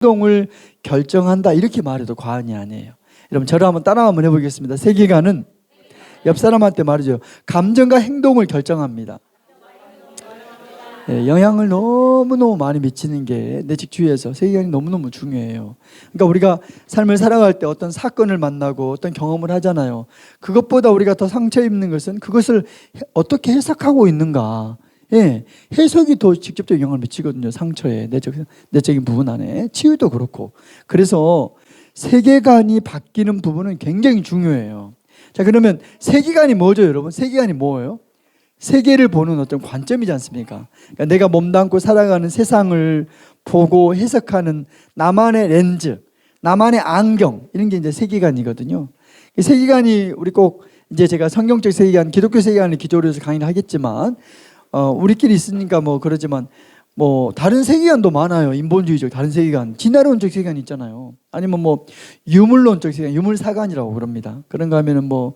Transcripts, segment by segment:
행동을 결정한다 이렇게 말해도 과언이 아니에요. 여러분 저를 한번 따라 한번 해보겠습니다. 세계관은 옆 사람한테 말이죠. 감정과 행동을 결정합니다. 영향을 너무너무 많이 미치는 게 내적 주위에서 세계관이 너무너무 중요해요. 그러니까 우리가 삶을 살아갈 때 어떤 사건을 만나고 어떤 경험을 하잖아요. 그것보다 우리가 더 상처 입는 것은 그것을 어떻게 해석하고 있는가. 해석이 더 직접적 영향을 미치거든요. 상처에, 내적인 부분 안에. 치유도 그렇고. 그래서 세계관이 바뀌는 부분은 굉장히 중요해요. 자, 그러면 세계관이 뭐죠, 여러분? 세계관이 뭐예요? 세계를 보는 어떤 관점이지 않습니까? 그러니까 내가 몸담고 살아가는 세상을 보고 해석하는 나만의 렌즈, 나만의 안경, 이런 게 이제 세계관이거든요. 이 세계관이 우리 꼭 이제 제가 성경적 세계관, 기독교 세계관을 기초로 해서 강의를 하겠지만, 우리끼리 있으니까 뭐 그러지만, 뭐 다른 세계관도 많아요. 인본주의적 다른 세계관, 진화론적 세계관이 있잖아요. 아니면 뭐 유물론적 세계관, 유물사관이라고 그럽니다. 그런가 하면은 뭐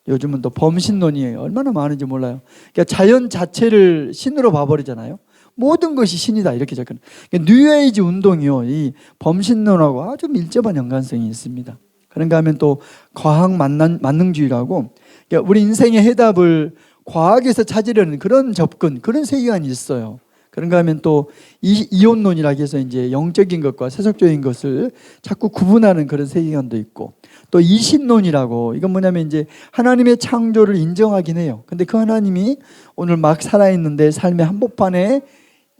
요즘은 또 범신론이 얼마나 많은지 몰라요. 그러니까 자연 자체를 신으로 봐버리잖아요. 모든 것이 신이다 이렇게 접근. 그러니까 뉴에이지 운동이요, 이 범신론하고 아주 밀접한 연관성이 있습니다. 그런가 하면 또 과학 만능주의라고, 그러니까 우리 인생의 해답을 과학에서 찾으려는 그런 접근, 그런 세계관이 있어요. 그런가 하면 또 이혼론이라고 해서 이제 영적인 것과 세속적인 것을 자꾸 구분하는 그런 세계관도 있고, 또 이신론이라고, 이건 뭐냐면 이제 하나님의 창조를 인정하긴 해요. 근데 그 하나님이 오늘 막 살아있는데 삶의 한복판에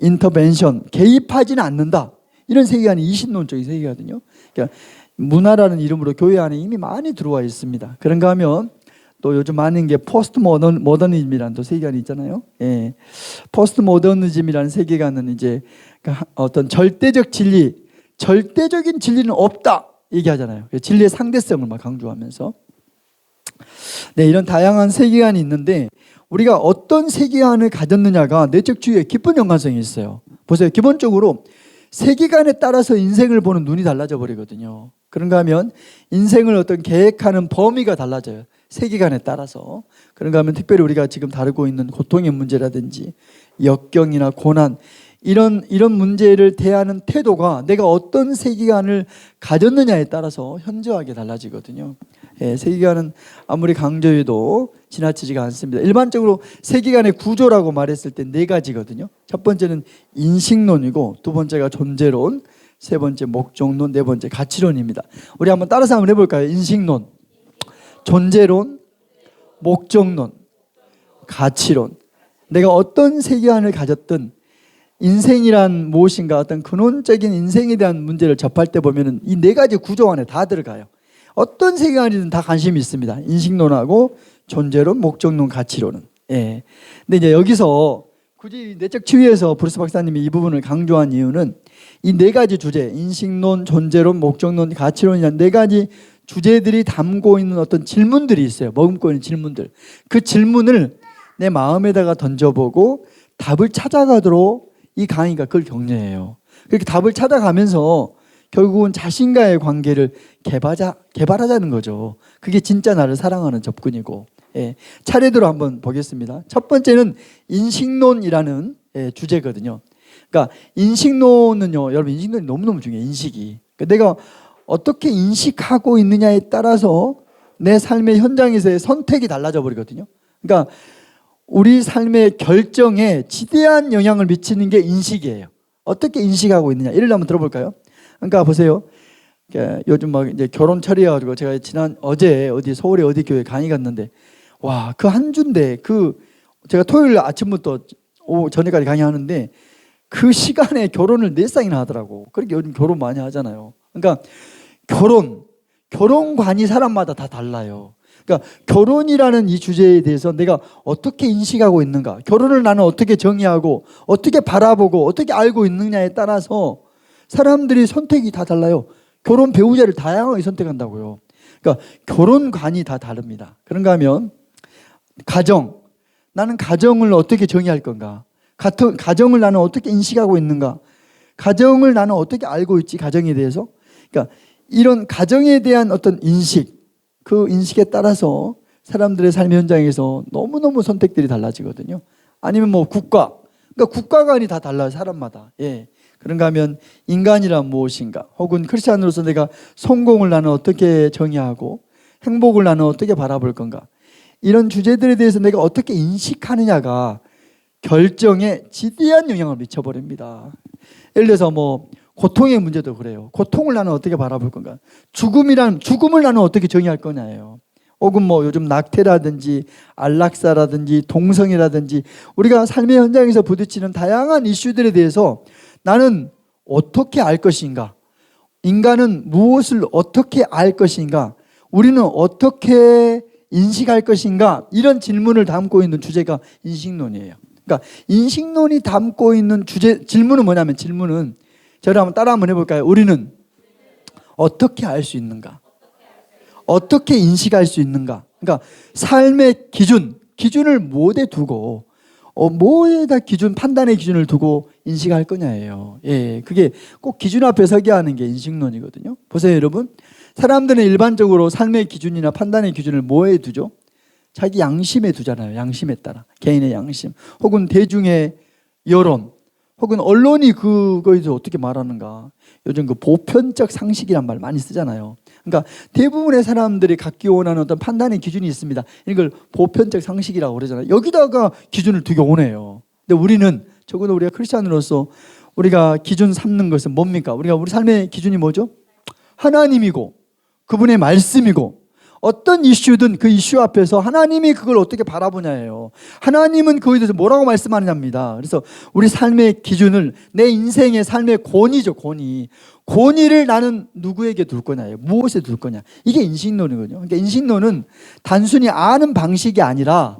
인터벤션, 개입하지는 않는다. 이런 세계관이 이신론적인 세계거든요. 그러니까 문화라는 이름으로 교회 안에 이미 많이 들어와 있습니다. 그런가 하면 또 요즘 많은 게 포스트 모더니즘이라는 또 세계관이 있잖아요. 포스트 모더니즘이라는 세계관은 이제 어떤 절대적 진리, 절대적인 진리는 없다 얘기하잖아요. 진리의 상대성을 막 강조하면서. 이런 다양한 세계관이 있는데 우리가 어떤 세계관을 가졌느냐가 내적 주의에 깊은 연관성이 있어요. 보세요. 기본적으로 세계관에 따라서 인생을 보는 눈이 달라져 버리거든요. 그런가 하면 인생을 어떤 계획하는 범위가 달라져요. 세계관에 따라서. 그런가 하면 특별히 우리가 지금 다루고 있는 고통의 문제라든지 역경이나 고난, 이런 문제를 대하는 태도가 내가 어떤 세계관을 가졌느냐에 따라서 현저하게 달라지거든요. 세계관은 아무리 강조해도 지나치지가 않습니다. 일반적으로 세계관의 구조라고 말했을 때 네 가지거든요. 첫 번째는 인식론이고, 두 번째가 존재론, 세 번째 목적론, 네 번째 가치론입니다. 우리 한번 따라서 한번 해볼까요? 인식론, 존재론, 목적론, 가치론. 내가 어떤 세계관을 가졌든 인생이란 무엇인가, 어떤 근원적인 인생에 대한 문제를 접할 때 보면은 이 네 가지 구조 안에 다 들어가요. 어떤 세계관이든 다 관심이 있습니다. 인식론하고 존재론, 목적론, 가치론은. 근데 이제 여기서 굳이 내적 치유에서 브루스 박사님이 이 부분을 강조한 이유는 이 네 가지 주제, 인식론, 존재론, 목적론, 가치론이라는 네 가지 주제들이 담고 있는 어떤 질문들이 있어요. 머금고 있는 질문들. 그 질문을 내 마음에다가 던져보고 답을 찾아가도록 이 강의가 그걸 격려해요. 그렇게 답을 찾아가면서 결국은 자신과의 관계를 개발하자는 거죠. 그게 진짜 나를 사랑하는 접근이고. 차례대로 한번 보겠습니다. 첫 번째는 인식론이라는 주제거든요. 그러니까 인식론은요, 여러분 인식론이 너무너무 중요해요. 인식이. 그러니까 내가 어떻게 인식하고 있느냐에 따라서 내 삶의 현장에서의 선택이 달라져 버리거든요. 그러니까 우리 삶의 결정에 지대한 영향을 미치는 게 인식이에요. 어떻게 인식하고 있느냐. 예를 한번 들어볼까요? 그러니까 보세요. 요즘 막 이제 결혼철이어가지고 제가 어제 어디 서울의 어디 교회 강의 갔는데, 와, 그 한 주인데 제가 토요일 아침부터 오후 저녁까지 강의하는데 그 시간에 결혼을 4쌍이나 하더라고. 그렇게 요즘 결혼 많이 하잖아요. 그러니까 결혼관이 사람마다 다 달라요. 그러니까 결혼이라는 이 주제에 대해서 내가 어떻게 인식하고 있는가, 결혼을 나는 어떻게 정의하고 어떻게 바라보고 어떻게 알고 있느냐에 따라서 사람들이 선택이 다 달라요. 결혼 배우자를 다양하게 선택한다고요. 그러니까 결혼관이 다 다릅니다. 그런가 하면 나는 가정을 어떻게 정의할 건가, 가정을 나는 어떻게 인식하고 있는가, 가정을 나는 어떻게 알고 있지, 가정에 대해서. 그러니까 이런 가정에 대한 어떤 인식, 그 인식에 따라서 사람들의 삶의 현장에서 너무너무 선택들이 달라지거든요. 아니면 뭐 그러니까 국가관이 다 달라요, 사람마다. 그런가 하면 인간이란 무엇인가, 혹은 크리스찬으로서 내가 성공을 나는 어떻게 정의하고 행복을 나는 어떻게 바라볼 건가, 이런 주제들에 대해서 내가 어떻게 인식하느냐가 결정에 지대한 영향을 미쳐버립니다. 예를 들어서 고통의 문제도 그래요. 고통을 나는 어떻게 바라볼 건가, 죽음을 나는 어떻게 정의할 거냐예요. 혹은 요즘 낙태라든지 안락사라든지 동성애라든지 우리가 삶의 현장에서 부딪히는 다양한 이슈들에 대해서 나는 어떻게 알 것인가, 인간은 무엇을 어떻게 알 것인가, 우리는 어떻게 인식할 것인가, 이런 질문을 담고 있는 주제가 인식론이에요. 그러니까 인식론이 담고 있는 질문은 뭐냐면, 질문은 저를 한번 따라 한번 해볼까요? 우리는 어떻게 알 수 있는가? 어떻게 인식할 수 있는가? 그러니까 삶의 기준을 뭐에 두고, 뭐에다 판단의 기준을 두고 인식할 거냐예요. 예, 그게 꼭 기준 앞에 서게 하는 게 인식론이거든요. 보세요, 여러분. 사람들은 일반적으로 삶의 기준이나 판단의 기준을 뭐에 두죠? 자기 양심에 두잖아요. 양심에 따라. 개인의 양심. 혹은 대중의 여론. 혹은 언론이 그거에 대해서 어떻게 말하는가. 요즘 그 보편적 상식이란 말 많이 쓰잖아요. 그러니까 대부분의 사람들이 갖기 원하는 어떤 판단의 기준이 있습니다. 이걸 보편적 상식이라고 그러잖아요. 여기다가 기준을 두게 원해요. 근데 우리는, 적어도 우리가 크리스찬으로서 우리가 기준 삼는 것은 뭡니까? 우리 삶의 기준이 뭐죠? 하나님이고 그분의 말씀이고, 어떤 이슈든 그 이슈 앞에서 하나님이 그걸 어떻게 바라보냐예요. 하나님은 그거에 대해서 뭐라고 말씀하느냐입니다. 그래서 우리 삶의 기준을, 내 인생의 삶의 권위죠, 권위를 나는 누구에게 둘 거냐예요. 무엇에 둘 거냐. 이게 인식론이거든요. 그러니까 인식론은 단순히 아는 방식이 아니라,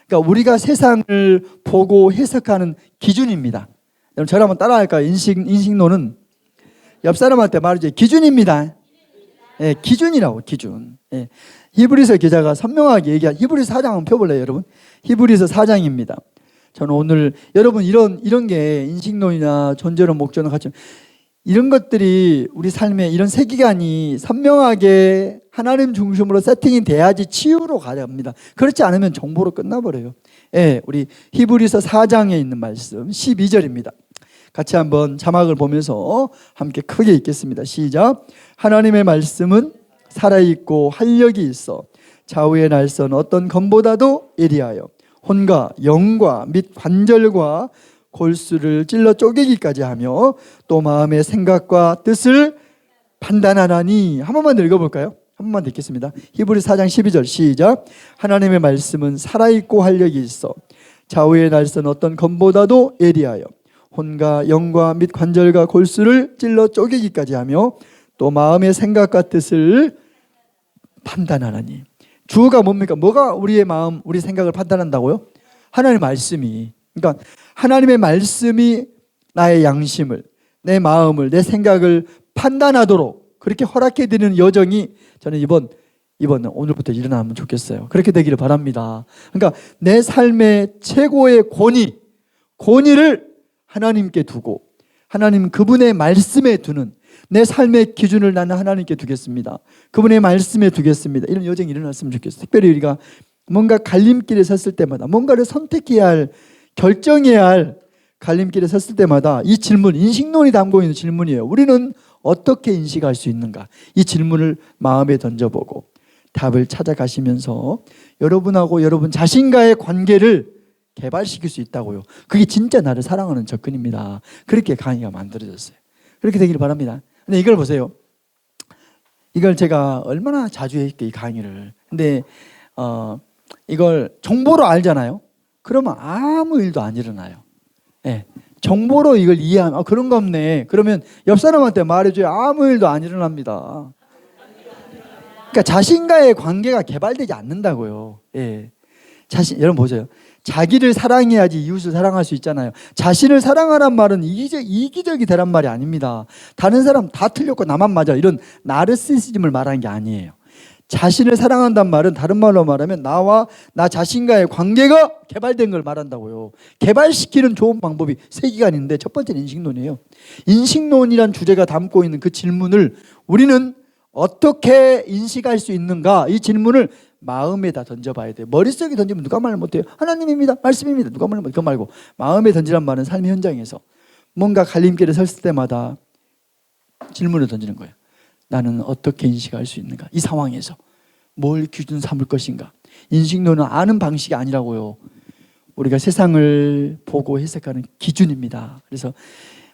그러니까 우리가 세상을 보고 해석하는 기준입니다. 여러분, 저를 한번 따라할까요? 인식론은 옆 사람한테 말이죠. 기준입니다. 예, 기준이라고, 기준. 예. 히브리서 기자가 선명하게 얘기한, 히브리서 4장 한번 펴볼래요, 여러분? 히브리서 4장입니다. 저는 오늘 여러분 이런 게 인식론이나 존재론, 목적론 같이, 이런 것들이 우리 삶에 이런 세계관이 선명하게 하나님 중심으로 세팅이 돼야지 치유로 가야 합니다. 그렇지 않으면 정보로 끝나버려요. 예, 우리 히브리서 4장에 있는 말씀 12절입니다. 같이 한번 자막을 보면서 함께 크게 읽겠습니다. 시작. 하나님의 말씀은 살아있고 활력이 있어 좌우의 날선 어떤 검보다도 예리하여 혼과 영과 및 관절과 골수를 찔러 쪼개기까지 하며 또 마음의 생각과 뜻을 판단하나니. 한 번만 더 읽어볼까요? 한 번만 더 읽겠습니다. 히브리 4장 12절 시작. 하나님의 말씀은 살아있고 활력이 있어 좌우의 날선 어떤 검보다도 예리하여 혼과 영과 및 관절과 골수를 찔러 쪼개기까지 하며 또 마음의 생각과 뜻을 판단하나니. 주어가 뭡니까? 뭐가 우리의 마음, 우리 생각을 판단한다고요? 하나님의 말씀이. 그러니까 하나님의 말씀이 나의 양심을, 내 마음을, 내 생각을 판단하도록 그렇게 허락해 드리는 여정이 저는 이번 오늘부터 일어나면 좋겠어요. 그렇게 되기를 바랍니다. 그러니까 내 삶의 최고의 권위를 하나님께 두고, 하나님 그분의 말씀에 두는, 내 삶의 기준을 나는 하나님께 두겠습니다. 그분의 말씀에 두겠습니다. 이런 여정이 일어났으면 좋겠어요. 특별히 우리가 뭔가 갈림길에 섰을 때마다, 뭔가를 선택해야 할, 결정해야 할 갈림길에 섰을 때마다 이 질문, 인식론이 담고 있는 질문이에요. 우리는 어떻게 인식할 수 있는가? 이 질문을 마음에 던져보고 답을 찾아가시면서 여러분하고 여러분 자신과의 관계를 개발시킬 수 있다고요. 그게 진짜 나를 사랑하는 접근입니다. 그렇게 강의가 만들어졌어요. 그렇게 되기를 바랍니다. 근데 이걸 보세요. 이걸 제가 얼마나 자주 했게, 이 강의를. 근데 이걸 정보로 알잖아요. 그러면 아무 일도 안 일어나요. 예. 정보로 이걸 이해하면 그런 거 없네. 그러면 옆 사람한테 말해줘야 아무 일도 안 일어납니다. 그러니까 자신과의 관계가 개발되지 않는다고요. 예. 여러분 보세요. 자기를 사랑해야지 이웃을 사랑할 수 있잖아요. 자신을 사랑하란 말은 이기적이 되란 말이 아닙니다. 다른 사람 다 틀렸고 나만 맞아, 이런 나르시시즘을 말하는 게 아니에요. 자신을 사랑한다는 말은 다른 말로 말하면 나와 나 자신과의 관계가 개발된 걸 말한다고요. 개발시키는 좋은 방법이 세 개가 있는데 첫 번째는 인식론이에요. 인식론이란 주제가 담고 있는 그 질문을 우리는 어떻게 인식할 수 있는가, 이 질문을 마음에다 던져봐야 돼요. 머릿속에 던지면 누가 말을 못해요. 하나님입니다, 말씀입니다, 누가 말을 못해요. 그거 말고 마음에 던지란 말은 삶의 현장에서 뭔가 갈림길에 섰을 때마다 질문을 던지는 거예요. 나는 어떻게 인식할 수 있는가? 이 상황에서 뭘 기준 삼을 것인가? 인식론은 아는 방식이 아니라고요. 우리가 세상을 보고 해석하는 기준입니다. 그래서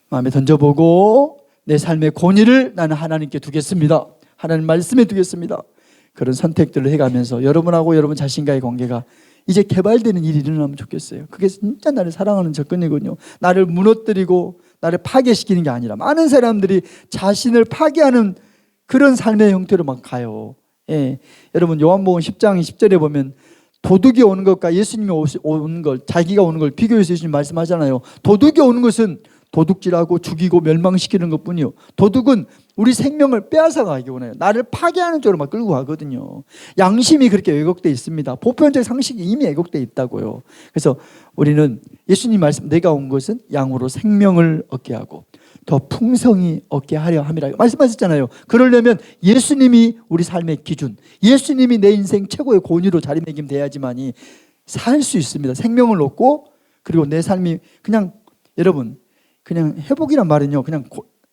마음에 던져보고 내 삶의 권위를 나는 하나님께 두겠습니다. 하나님 말씀에 두겠습니다. 그런 선택들을 해가면서 여러분하고 여러분 자신과의 관계가 이제 개발되는 일이 일어나면 좋겠어요. 그게 진짜 나를 사랑하는 접근이군요. 나를 무너뜨리고 나를 파괴시키는 게 아니라 많은 사람들이 자신을 파괴하는 그런 삶의 형태로 막 가요. 예. 여러분 요한복음 10장 10절에 보면 도둑이 오는 것과 예수님이 오는 걸, 자기가 오는 걸 비교해서 예수님 말씀하잖아요. 도둑이 오는 것은 도둑질하고 죽이고 멸망시키는 것뿐이요. 도둑은 우리 생명을 빼앗아가기 원해요. 나를 파괴하는 쪽으로 막 끌고 가거든요. 양심이 그렇게 왜곡되어 있습니다. 보편적 상식이 이미 왜곡되어 있다고요. 그래서 우리는 예수님 말씀, 내가 온 것은 양으로 생명을 얻게 하고 더 풍성히 얻게 하려 함이라 말씀하셨잖아요. 그러려면 예수님이 우리 삶의 기준, 예수님이 내 인생 최고의 권위로 자리매김 돼야지만이 살 수 있습니다. 생명을 얻고, 그리고 내 삶이 그냥, 여러분 그냥 회복이란 말은요, 그냥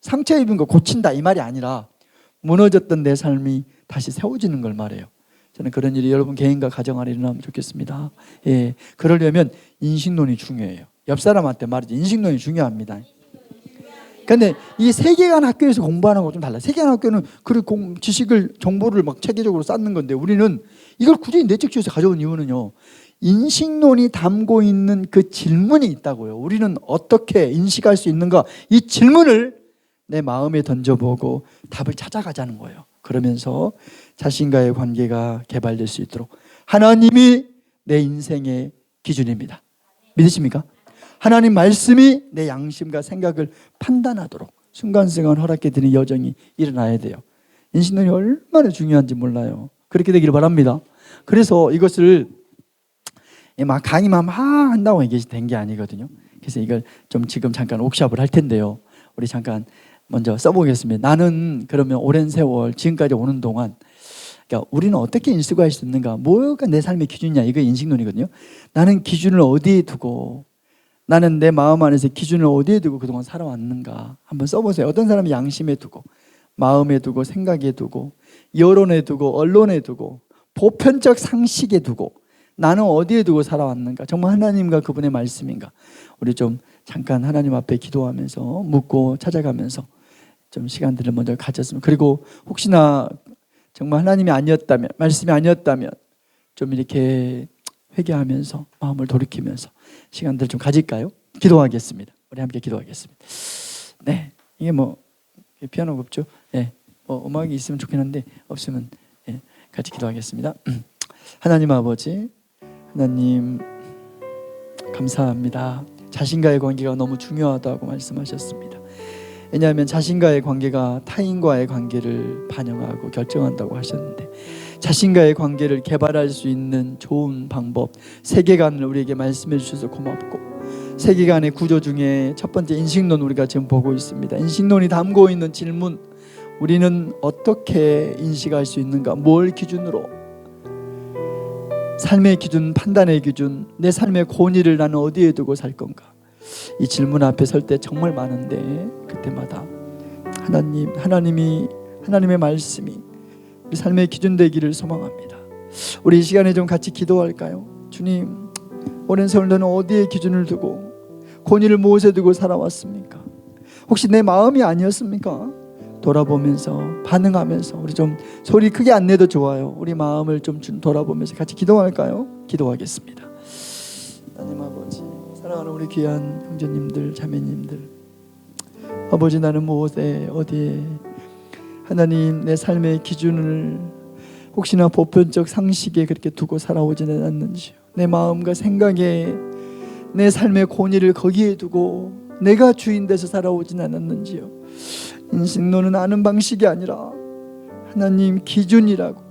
상처 입은 거 고친다 이 말이 아니라 무너졌던 내 삶이 다시 세워지는 걸 말해요. 저는 그런 일이 여러분 개인과 가정 안에 일어나면 좋겠습니다. 예, 그러려면 인식론이 중요해요. 옆 사람한테 말이죠. 인식론이 중요합니다. 근데 이 세계관 학교에서 공부하는 거 좀 달라요. 세계관 학교는 그 지식을, 정보를 막 체계적으로 쌓는 건데, 우리는 이걸 굳이 내적주에서 가져온 이유는요, 인식론이 담고 있는 그 질문이 있다고요. 우리는 어떻게 인식할 수 있는가? 이 질문을 내 마음에 던져보고 답을 찾아가자는 거예요. 그러면서 자신과의 관계가 개발될 수 있도록 하나님이 내 인생의 기준입니다. 믿으십니까? 하나님 말씀이 내 양심과 생각을 판단하도록 순간순간 허락해 드리는 여정이 일어나야 돼요. 인식론이 얼마나 중요한지 몰라요. 그렇게 되기를 바랍니다. 그래서 이것을 막 강의만 막 한다고 이게 된 게 아니거든요. 그래서 이걸 좀 지금 잠깐 옥샵을 할 텐데요. 우리 잠깐 먼저 써보겠습니다. 나는 그러면 오랜 세월 지금까지 오는 동안, 그러니까 우리는 어떻게 인식할 수 있는가? 뭐가 내 삶의 기준이냐? 이거 인식론이거든요. 나는 기준을 어디에 두고, 나는 내 마음 안에서 기준을 어디에 두고 그동안 살아왔는가? 한번 써보세요. 어떤 사람이 양심에 두고, 마음에 두고, 생각에 두고, 여론에 두고, 언론에 두고, 보편적 상식에 두고, 나는 어디에 두고 살아왔는가? 정말 하나님과 그분의 말씀인가? 우리 좀 잠깐 하나님 앞에 기도하면서 묻고 찾아가면서 좀 시간들을 먼저 가졌으면, 그리고 혹시나 정말 하나님이 아니었다면, 말씀이 아니었다면 좀 이렇게 회개하면서 마음을 돌이키면서 시간들을 좀 가질까요? 기도하겠습니다. 우리 함께 기도하겠습니다. 네, 이게 뭐 피아노가 없죠? 네, 뭐 음악이 있으면 좋긴 한데 없으면 네, 같이 기도하겠습니다. 하나님 아버지, 하나님 감사합니다. 자신과의 관계가 너무 중요하다고 말씀하셨습니다. 왜냐하면 자신과의 관계가 타인과의 관계를 반영하고 결정한다고 하셨는데, 자신과의 관계를 개발할 수 있는 좋은 방법, 세계관을 우리에게 말씀해 주셔서 고맙고, 세계관의 구조 중에 첫 번째 인식론 우리가 지금 보고 있습니다. 인식론이 담고 있는 질문, 우리는 어떻게 인식할 수 있는가? 뭘 기준으로? 삶의 기준, 판단의 기준, 내 삶의 권위를 나는 어디에 두고 살 건가? 이 질문 앞에 설 때 정말 많은데, 그때마다 하나님의 말씀이 우리 삶의 기준 되기를 소망합니다. 우리 이 시간에 좀 같이 기도할까요? 주님, 오랜 세월 너는 어디에 기준을 두고 권위를 무엇에 두고 살아왔습니까? 혹시 내 마음이 아니었습니까? 돌아보면서 반응하면서, 우리 좀 소리 크게 안 내도 좋아요. 우리 마음을 좀 돌아보면서 같이 기도할까요? 기도하겠습니다. 하나님 아버지, 사랑하는 우리 귀한 형제님들, 자매님들, 아버지, 나는 무엇에 어디에 하나님 내 삶의 기준을 혹시나 보편적 상식에 그렇게 두고 살아오지는 않는지요. 내 마음과 생각에 내 삶의 권위를 거기에 두고 내가 주인 돼서 살아오지는 않았는지요. 인식론은 아는 방식이 아니라 하나님 기준이라고,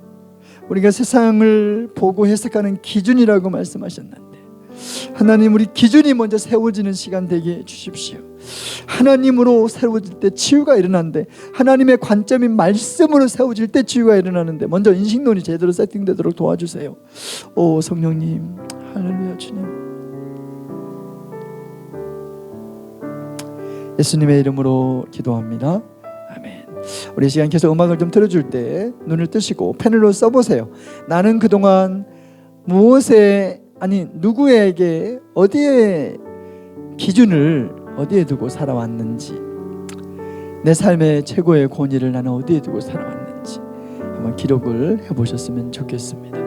우리가 세상을 보고 해석하는 기준이라고 말씀하셨는데, 하나님, 우리 기준이 먼저 세워지는 시간 되게 해주십시오. 하나님으로 세워질 때 치유가 일어나는데, 하나님의 관점인 말씀으로 세워질 때 치유가 일어나는데, 먼저 인식론이 제대로 세팅되도록 도와주세요. 오 성령님, 할렐루야. 주님, 예수님의 이름으로 기도합니다. 아멘. 우리 이 시간 계속 음악을 좀 틀어줄 때 눈을 뜨시고 펜으로 써보세요. 나는 그동안 무엇에, 아니 누구에게, 어디에 기준을 어디에 두고 살아왔는지, 내 삶의 최고의 권위를 나는 어디에 두고 살아왔는지 한번 기록을 해보셨으면 좋겠습니다.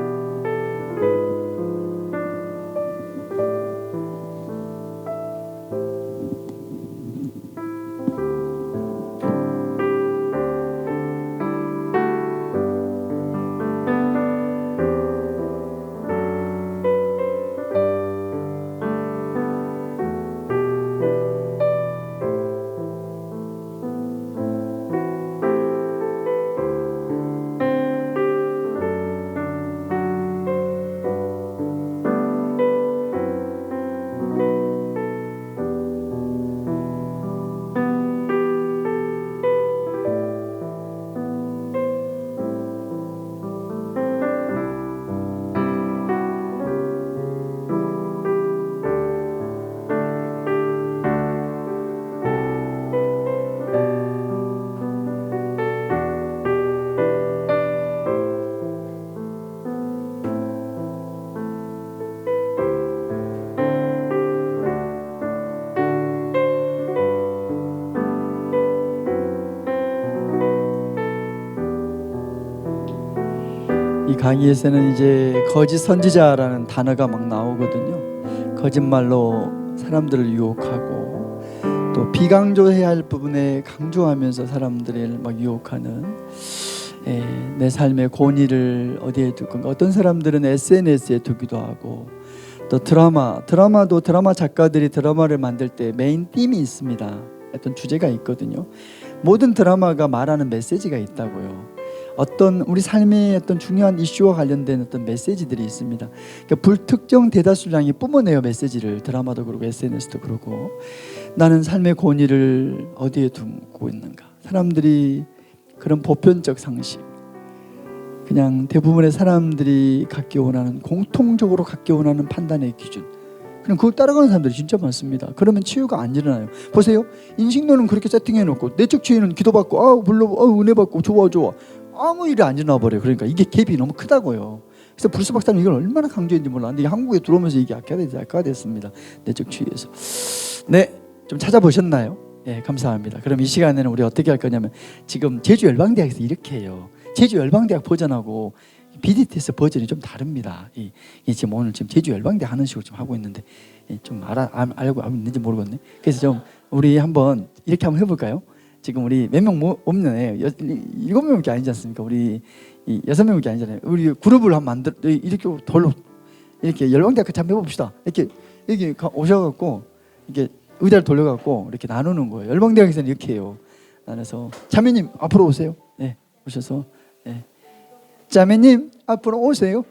이 강의에서는 이제 거짓 선지자라는 단어가 막 나오거든요. 거짓말로 사람들을 유혹하고 또 비강조해야 할 부분에 강조하면서 사람들을 막 유혹하는, 내 삶의 권위를 어디에 둘 건가. 어떤 사람들은 SNS에 두기도 하고, 또 드라마도 드라마 작가들이 드라마를 만들 때 메인 ธี임이 있습니다. 어떤 주제가 있거든요. 모든 드라마가 말하는 메시지가 있다고요. 어떤 우리 삶의 어떤 중요한 이슈와 관련된 어떤 메시지들이 있습니다. 그러니까 불특정 대다수량이 뿜어내요, 메시지를. 드라마도 그렇고 SNS도 그렇고. 나는 삶의 권위를 어디에 두고 있는가. 사람들이 그런 보편적 상식, 그냥 대부분의 사람들이 갖기 원하는, 공통적으로 갖기 원하는 판단의 기준, 그냥 그걸 따라가는 사람들이 진짜 많습니다. 그러면 치유가 안 일어나요. 보세요, 인식론은 그렇게 세팅해놓고 내적 치유는 기도받고 은혜 받고 좋아 아무 일이 안 일어나 버려요. 그러니까 이게 갭이 너무 크다고요. 그래서 브루스 박사는 이걸 얼마나 강조했는지 몰랐는데 한국에 들어오면서 이게 악화됐습니다. 내적 치유에서. 네, 좀 찾아보셨나요? 네, 감사합니다. 그럼 이 시간에는 우리 어떻게 할 거냐면, 지금 제주열방대학에서 이렇게 해요. 제주열방대학 버전하고 BDTS 버전이 좀 다릅니다. 지금 오늘 제주열방대학 하는 식으로 좀 하고 있는데, 좀 알고 있는지 모르겠네. 그래서 좀 우리 한번 이렇게 한번 해볼까요? 지금 우리 몇 명 없네. 7명밖에 아니지 않습니까? 우리 6명밖에 아니잖아요. 우리 그룹을 한번 이렇게 돌로 이렇게 열방대학 같이 한번 해봅시다. 이렇게 오셔갖고 이렇게 의자를 돌려갖고 이렇게 나누는 거예요. 열방대학에서는 이렇게 해요. 나눠서 자매님 앞으로 오세요. 네, 오셔서, 네. 자매님 앞으로 오세요.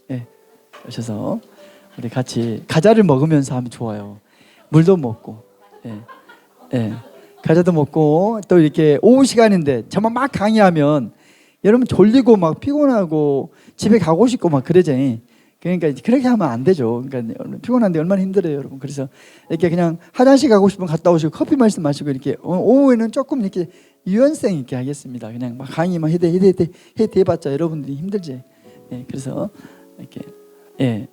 네, 오셔서 우리 같이 과자를 먹으면서 하면 좋아요. 물도 먹고, 네. 네. 과자도 먹고, 또 이렇게 오후 시간인데 정말 막 강의하면 여러분 졸리고 막 피곤하고 집에 가고 싶고 막 그러죠. 그러니까 그렇게 하면 안 되죠. 그러니까 피곤한데 얼마나 힘들어요, 여러분. 그래서 이렇게 그냥 화장실 가고 싶으면 갔다 오시고 커피 말씀 마시고, 이렇게 오후에는 조금 이렇게 유연성 있게 하겠습니다. 그냥 막 강의만 해봤자 여러분들이 힘들지. 그래서 이렇게,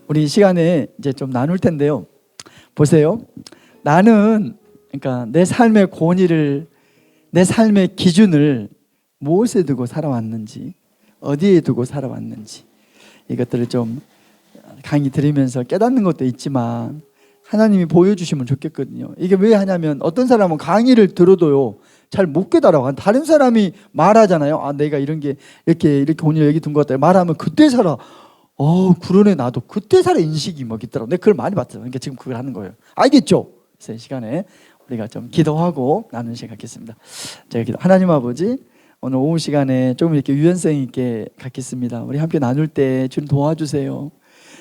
우리 시간에 이제 좀 나눌 텐데요. 보세요. 나는, 그러니까 내 삶의 권위를, 내 삶의 기준을 무엇에 두고 살아왔는지, 어디에 두고 살아왔는지, 이것들을 좀 강의 들으면서 깨닫는 것도 있지만 하나님이 보여주시면 좋겠거든요. 이게 왜 하냐면, 어떤 사람은 강의를 들어도요 잘 못 깨달아. 다른 사람이 말하잖아요. 내가 이런 게 이렇게 권위를 여기 둔 것 같다 말하면, 그때 살아. 그러네, 나도 그때 살아 인식이 막 있더라고. 내가 그걸 많이 봤잖아. 그러니까 지금 그걸 하는 거예요. 알겠죠? 그래서 이 시간에 우리가 좀 기도하고 나누는 시간 갖겠습니다. 제가 하나님 아버지, 오늘 오후 시간에 조금 이렇게 유연성 있게 갖겠습니다. 우리 함께 나눌 때 주님 도와주세요.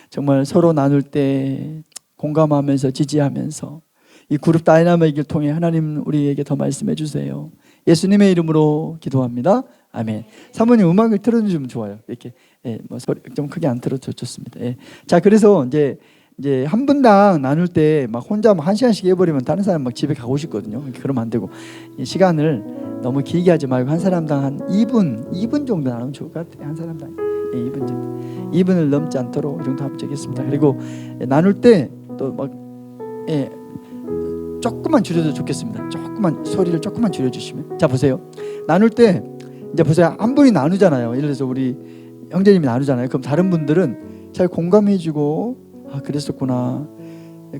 정말 서로 나눌 때 공감하면서 지지하면서 이 그룹 다이나믹을 통해 하나님 우리에게 더 말씀해 주세요. 예수님의 이름으로 기도합니다. 아멘. 사모님 음악을 틀어주면 좋아요. 이렇게, 소리 좀 크게 안 틀어도 좋습니다. 자, 그래서 이제 이제 한 분당 나눌 때 막 혼자 막 1시간씩 해버리면 다른 사람 막 집에 가고 싶거든요. 그러면 안 되고 이 시간을 너무 길게 하지 말고 한 사람당 한 2분 정도 나누면 좋을 것 같아요. 한 사람당 2분 정도. 2분을 넘지 않도록 이 정도 하면 되겠습니다. 그리고 나눌 때 또 막 조금만 줄여도 좋겠습니다. 조금만 소리를 조금만 줄여주시면. 자 보세요. 나눌 때 이제 보세요. 한 분이 나누잖아요. 예를 들어서 우리 형제님이 나누잖아요. 그럼 다른 분들은 잘 공감해주고 그랬었구나.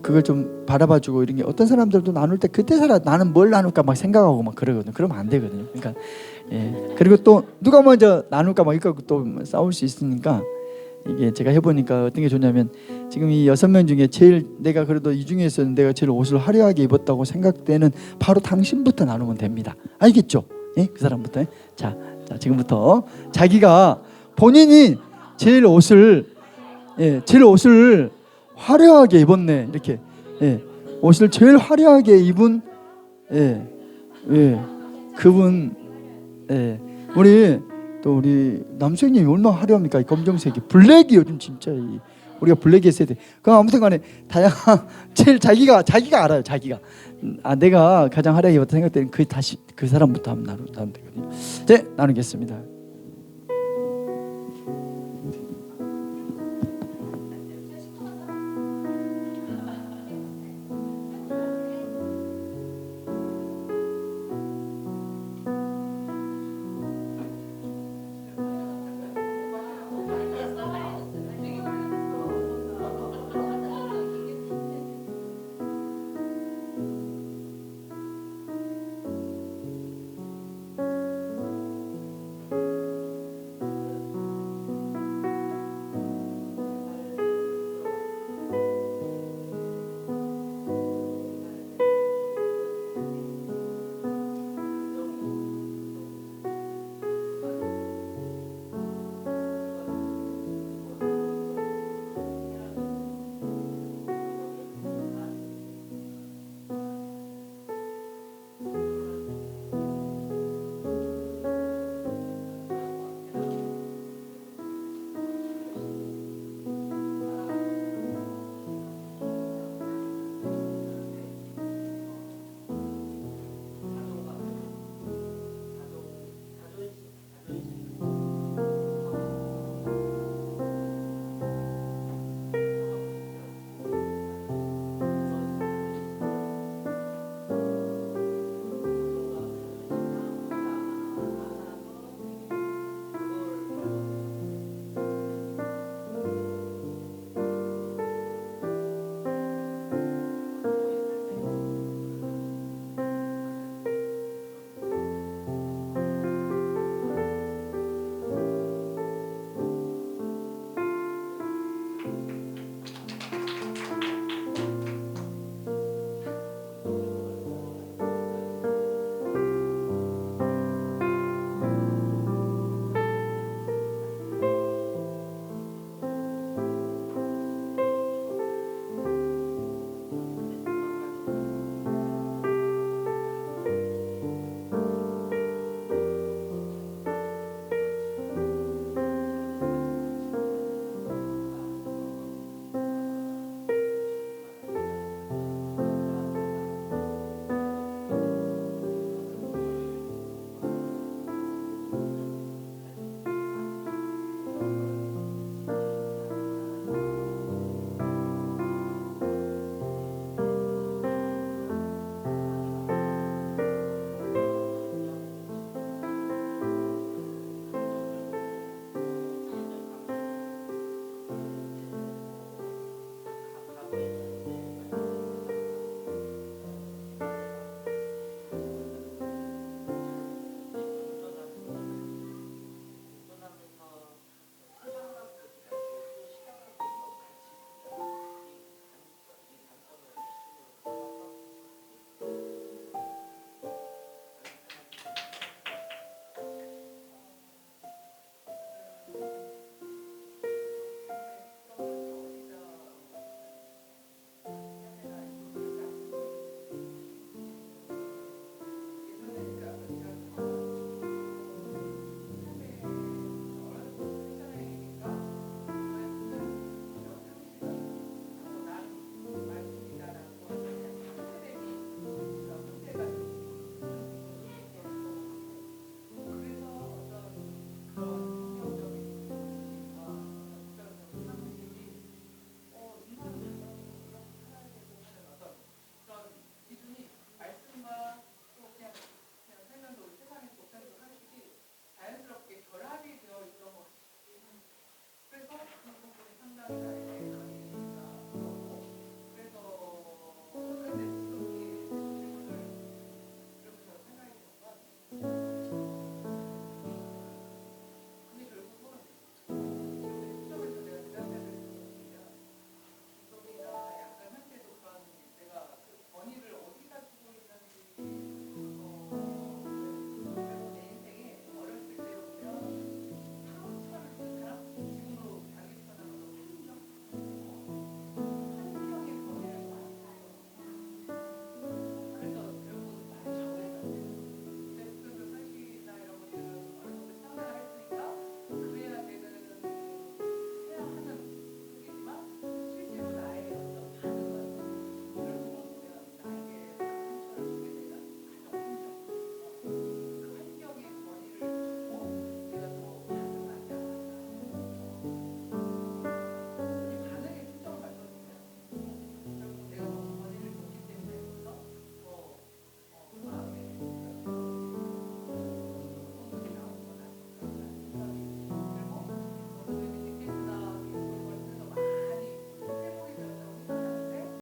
그걸 좀 바라봐주고 이런 게 어떤 사람들도 나눌 때 그때 나는 뭘 나눌까 막 생각하고 막 그러거든요. 그러면 안 되거든요. 그러니까 그리고 또 누가 먼저 나눌까 막 이거 또 싸울 수 있으니까 이게 제가 해보니까 어떤 게 좋냐면 지금 이 6명 중에 제일 내가 그래도 이 중에서 내가 제일 옷을 화려하게 입었다고 생각되는 바로 당신부터 나누면 됩니다. 알겠죠? 예? 그 사람부터. 자 지금부터 자기가 본인이 제일 옷을 화려하게 입었네 이렇게 옷을 제일 화려하게 입은 그분 우리 남수님이 얼마나 화려합니까? 이 검정색이 블랙이 요즘 진짜 우리가 블랙의 세대. 그럼 아무튼간에 다양한 제일 자기가 알아요. 자기가 내가 가장 화려하게 입었다 생각되는 그 사람부터 한번 나누면 되거든요. 이제 나누겠습니다.